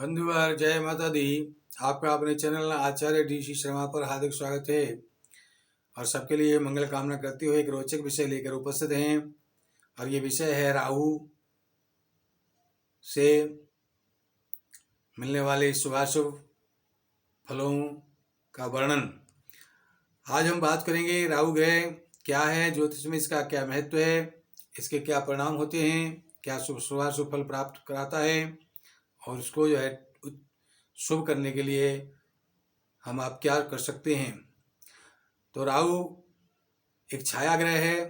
बंधुवर जय माता दी। आपका अपने चैनल आचार्य डी शर्मा पर हार्दिक स्वागत है और सबके लिए मंगल कामना करते हुए एक रोचक विषय लेकर उपस्थित हैं। और ये विषय है राहु से मिलने वाले शुभाशुभ फलों का वर्णन। आज हम बात करेंगे राहु ग्रह क्या है, ज्योतिष में इसका क्या महत्व है, इसके क्या परिणाम होते हैं, क्या शुभाशुभ फल प्राप्त कराता है और उसको जो है शुभ करने के लिए हम आप क्या कर सकते हैं। तो राहु एक छाया ग्रह है।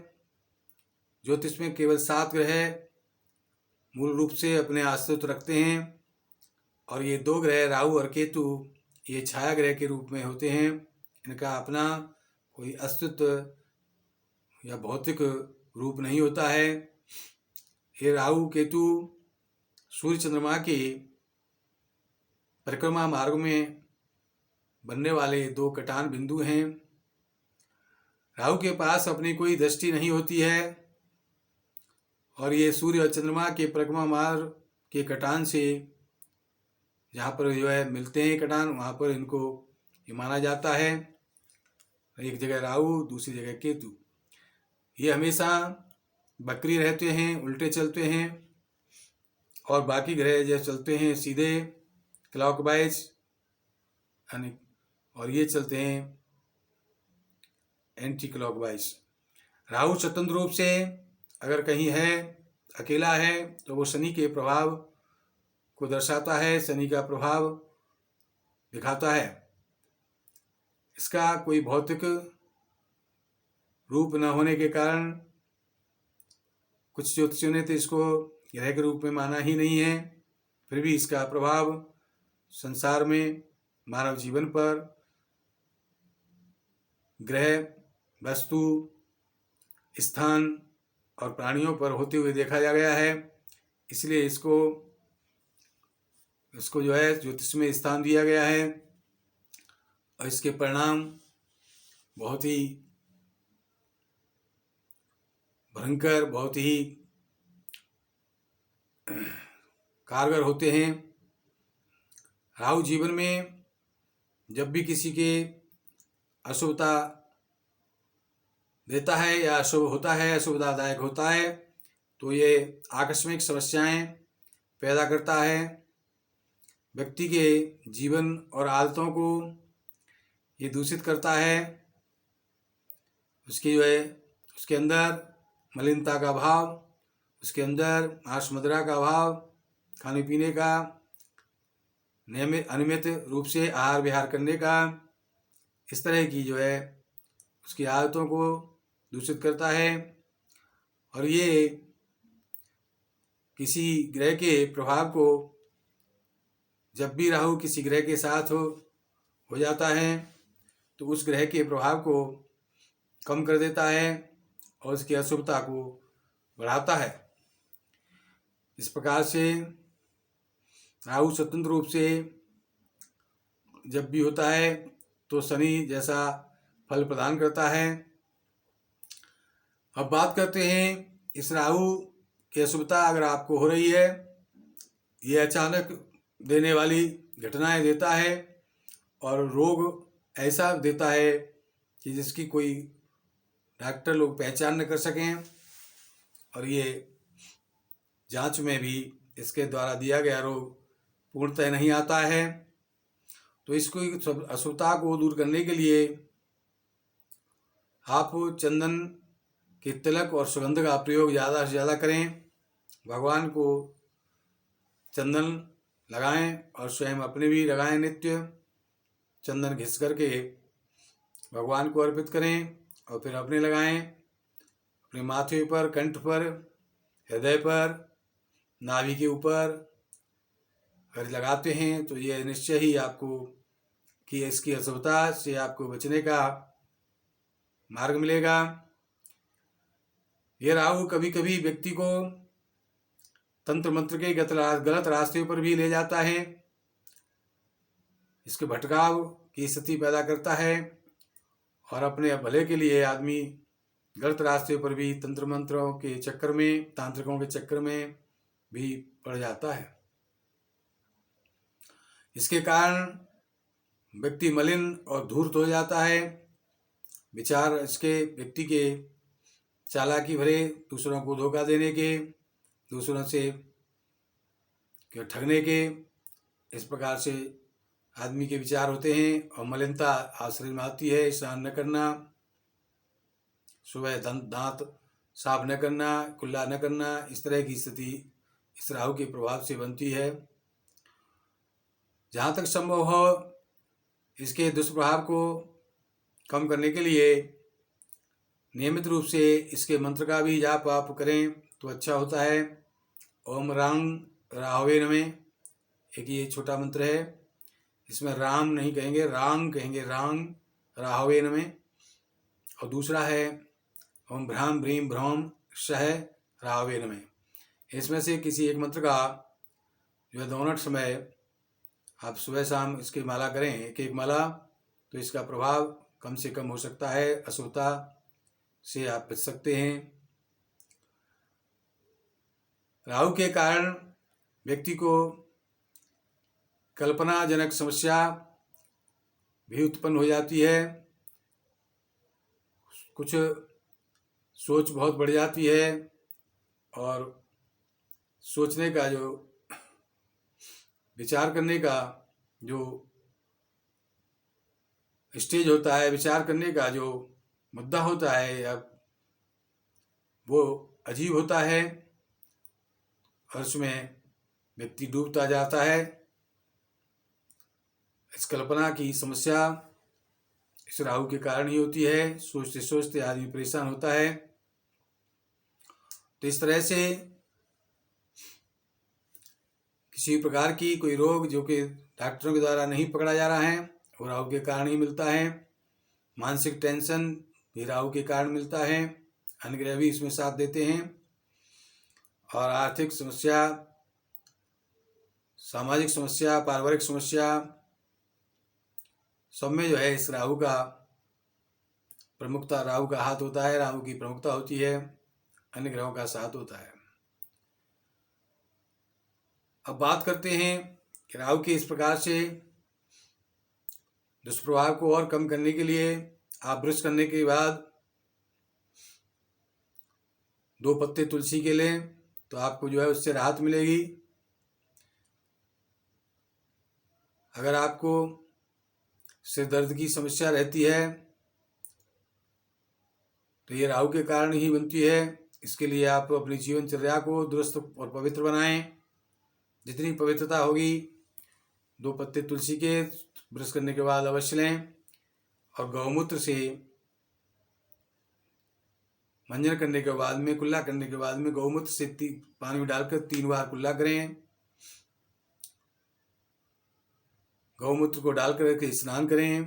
ज्योतिष में केवल 7 ग्रह मूल रूप से अपने अस्तित्व रखते हैं और ये 2 ग्रह राहु और केतु ये छाया ग्रह के रूप में होते हैं। इनका अपना कोई अस्तित्व या भौतिक रूप नहीं होता है। ये राहु केतु सूर्य चंद्रमा के परिक्रमा मार्ग में बनने वाले 2 कटान बिंदु हैं। राहु के पास अपनी कोई दृष्टि नहीं होती है और ये सूर्य और चंद्रमा के परिक्रमा मार्ग के कटान से जहाँ पर जो है मिलते हैं कटान, वहाँ पर इनको ये माना जाता है। एक जगह राहु, दूसरी जगह केतु। ये हमेशा बकरी रहते हैं, उल्टे चलते हैं और बाकी ग्रह जो चलते हैं सीधे क्लॉकवाइज, और ये चलते हैं एंटी क्लॉकवाइज। राहु स्वतंत्र रूप से अगर कहीं है, अकेला है, तो वो शनि के प्रभाव को दर्शाता है, शनि का प्रभाव दिखाता है। इसका कोई भौतिक रूप न होने के कारण कुछ ज्योतिषियों ने तो इसको ग्रह के रूप में माना ही नहीं है। फिर भी इसका प्रभाव संसार में मानव जीवन पर, ग्रह, वस्तु, स्थान और प्राणियों पर होते हुए देखा जा गया है। इसलिए इसको जो है ज्योतिष में स्थान दिया गया है और इसके परिणाम बहुत ही भयंकर, बहुत ही कारगर होते हैं। राहु जीवन में जब भी किसी के अशुभता देता है या अशुभ होता है, अशुभतादायक होता है, तो ये आकस्मिक समस्याएं पैदा करता है। व्यक्ति के जीवन और आदतों को ये दूषित करता है। उसकी जो है उसके अंदर मलिनता का भाव, उसके अंदर मांस मदिरा का भाव, खाने पीने का अनियमित रूप से आहार विहार करने का, इस तरह की जो है उसकी आदतों को दूषित करता है। और ये किसी ग्रह के प्रभाव को, जब भी राहु किसी ग्रह के साथ हो जाता है तो उस ग्रह के प्रभाव को कम कर देता है और उसकी अशुभता को बढ़ाता है। इस प्रकार से राहु स्वतंत्र रूप से जब भी होता है तो शनि जैसा फल प्रदान करता है। अब बात करते हैं इस राहु की अशुभता अगर आपको हो रही है, ये अचानक देने वाली घटनाएं देता है और रोग ऐसा देता है कि जिसकी कोई डॉक्टर लोग पहचान न कर सकें और ये जांच में भी इसके द्वारा दिया गया रोग पूर्णतः नहीं आता है। तो इसको अशुभता को दूर करने के लिए आप चंदन के तिलक और सुगंध का प्रयोग ज़्यादा से ज़्यादा करें। भगवान को चंदन लगाएं और स्वयं अपने भी लगाएं। नित्य चंदन घिस करके भगवान को अर्पित करें और फिर अपने लगाएं, अपने माथे पर, कंठ पर, हृदय पर, नाभि के ऊपर। अगर लगाते हैं तो ये निश्चय ही आपको कि इसकी अशुभता से आपको बचने का मार्ग मिलेगा। ये राहु कभी कभी व्यक्ति को तंत्र मंत्र के गलत रास्ते पर भी ले जाता है। इसके भटकाव की स्थिति पैदा करता है और अपने भले के लिए आदमी गलत रास्ते पर भी तंत्र मंत्रों के चक्कर में, तांत्रिकों के चक्कर में भी पड़ जाता है। इसके कारण व्यक्ति मलिन और धूर्त हो जाता है। विचार इसके व्यक्ति के चालाकी भरे, दूसरों को धोखा देने के, दूसरों से ठगने के, इस प्रकार से आदमी के विचार होते हैं। और मलिनता आश्रय में आती है, स्नान न करना, सुबह दांत साफ न करना, कुल्ला न करना, इस तरह की स्थिति इस राहु के प्रभाव से बनती है। जहाँ तक संभव हो इसके दुष्प्रभाव को कम करने के लिए नियमित रूप से इसके मंत्र का भी जाप आप करें तो अच्छा होता है। ओम रांग राहवे नमः, एक ये छोटा मंत्र है, इसमें राम नहीं कहेंगे, रांग कहेंगे, रांग राहवे नमः। और दूसरा है ओम भ्राम भ्रीम भ्रौम सह राहवे नमः। इसमें से किसी एक मंत्र का जो है दोनों समय आप सुबह शाम इसकी माला करें, एक एक माला, तो इसका प्रभाव कम से कम हो सकता है, अशुभता से आप बच सकते हैं। राहु के कारण व्यक्ति को कल्पनाजनक समस्या भी उत्पन्न हो जाती है, कुछ सोच बहुत बढ़ जाती है और सोचने का जो विचार करने का जो स्टेज होता है, विचार करने का जो मुद्दा होता है या वो अजीब होता है और उसमें व्यक्ति डूबता जाता है। इस कल्पना की समस्या इस राहु के कारण ही होती है। सोचते सोचते आदमी परेशान होता है। तो इस तरह से किसी प्रकार की कोई रोग जो कि डॉक्टरों के द्वारा नहीं पकड़ा जा रहा है वो राहु के कारण ही मिलता है। मानसिक टेंशन भी राहु के कारण मिलता है, अन्य ग्रह भी इसमें साथ देते हैं। और आर्थिक समस्या, सामाजिक समस्या, पारिवारिक समस्या, सब में जो है इस राहु का प्रमुखता, राहु का हाथ होता है, राहु की प्रमुखता होती है, अन्य ग्रहों का साथ होता है। अब बात करते हैं कि राहु के इस प्रकार से दुष्प्रभाव को और कम करने के लिए आप ब्रश करने के बाद 2 पत्ते तुलसी के लें तो आपको जो है उससे राहत मिलेगी। अगर आपको सिर दर्द की समस्या रहती है तो ये राहु के कारण ही बनती है। इसके लिए आप अपनी जीवनचर्या को दुरुस्त और पवित्र बनाएं। जितनी पवित्रता होगी 2 पत्ते तुलसी के ब्रश करने के बाद अवश्य लें। और गौमूत्र से मंजन करने के बाद में, कुल्ला करने के बाद में गौमूत्र से पानी में डालकर 3 बार कुल्ला करें। गौमूत्र को डालकर के स्नान करें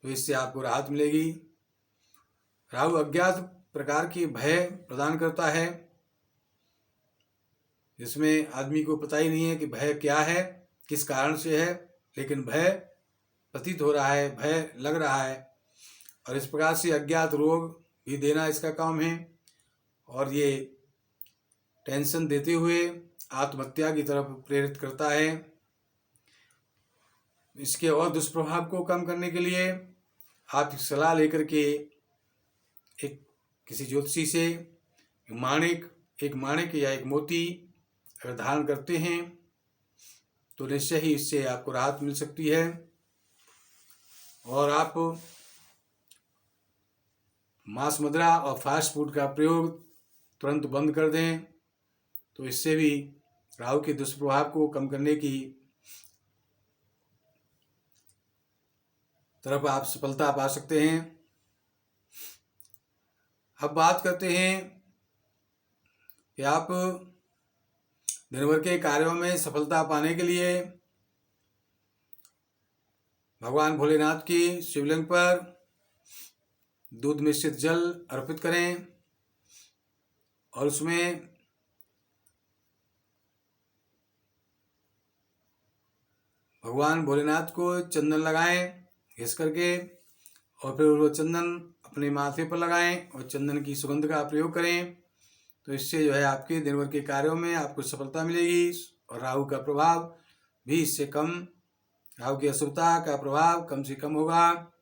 तो इससे आपको राहत मिलेगी। राहु अज्ञात प्रकार की भय प्रदान करता है, जिसमें आदमी को पता ही नहीं है कि भय क्या है, किस कारण से है, लेकिन भय प्रतीत हो रहा है, भय लग रहा है। और इस प्रकार से अज्ञात रोग भी देना इसका काम है। और ये टेंशन देते हुए आत्महत्या की तरफ प्रेरित करता है। इसके और दुष्प्रभाव को कम करने के लिए आप सलाह लेकर के एक किसी ज्योतिषी से एक माणिक या एक मोती अगर धारण करते हैं तो निश्चय ही इससे आपको राहत मिल सकती है। और आप मांस, मदिरा और फास्ट फूड का प्रयोग तुरंत बंद कर दें तो इससे भी राहु के दुष्प्रभाव को कम करने की तरफ आप सफलता पा सकते हैं। अब बात करते हैं कि आप दिन भर के कार्यों में सफलता पाने के लिए भगवान भोलेनाथ की शिवलिंग पर दूध मिश्रित जल अर्पित करें और उसमें भगवान भोलेनाथ को चंदन लगाएं घिस करके, और फिर वो चंदन अपने माथे पर लगाएं और चंदन की सुगंध का प्रयोग करें। तो इससे जो है आपके दिन भर के कार्यों में आपको सफलता मिलेगी और राहु का प्रभाव भी इससे कम, राहु की अशुभता का प्रभाव कम से कम होगा।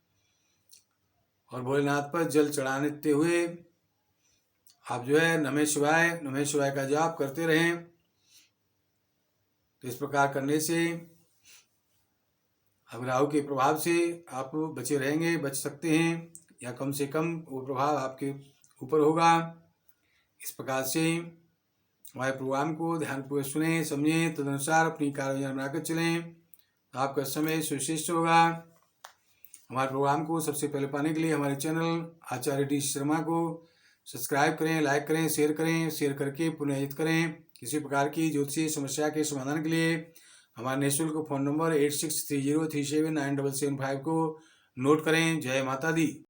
और भोलेनाथ पर जल चढ़ाते हुए आप जो है नमः शिवाय का जाप करते रहें। तो इस प्रकार करने से अब राहु के प्रभाव से आप बचे रहेंगे, बच सकते हैं, या कम से कम वो प्रभाव आपके ऊपर होगा। इस प्रकार से हमारे प्रोग्राम को ध्यानपूर्वक सुने, समझें, तदनुसार अपनी कार्ययोजना बनाकर चलें, तो आपका समय सुश्रेष्ठ होगा। हमारे प्रोग्राम को सबसे पहले पाने के लिए हमारे चैनल आचार्य डी शर्मा को सब्सक्राइब करें, लाइक करें, शेयर करके पुनः करें। किसी प्रकार की ज्योतिषीय समस्या के समाधान के लिए हमारा निःशुल्क फ़ोन नंबर 8630379775 को नोट करें। जय माता दी।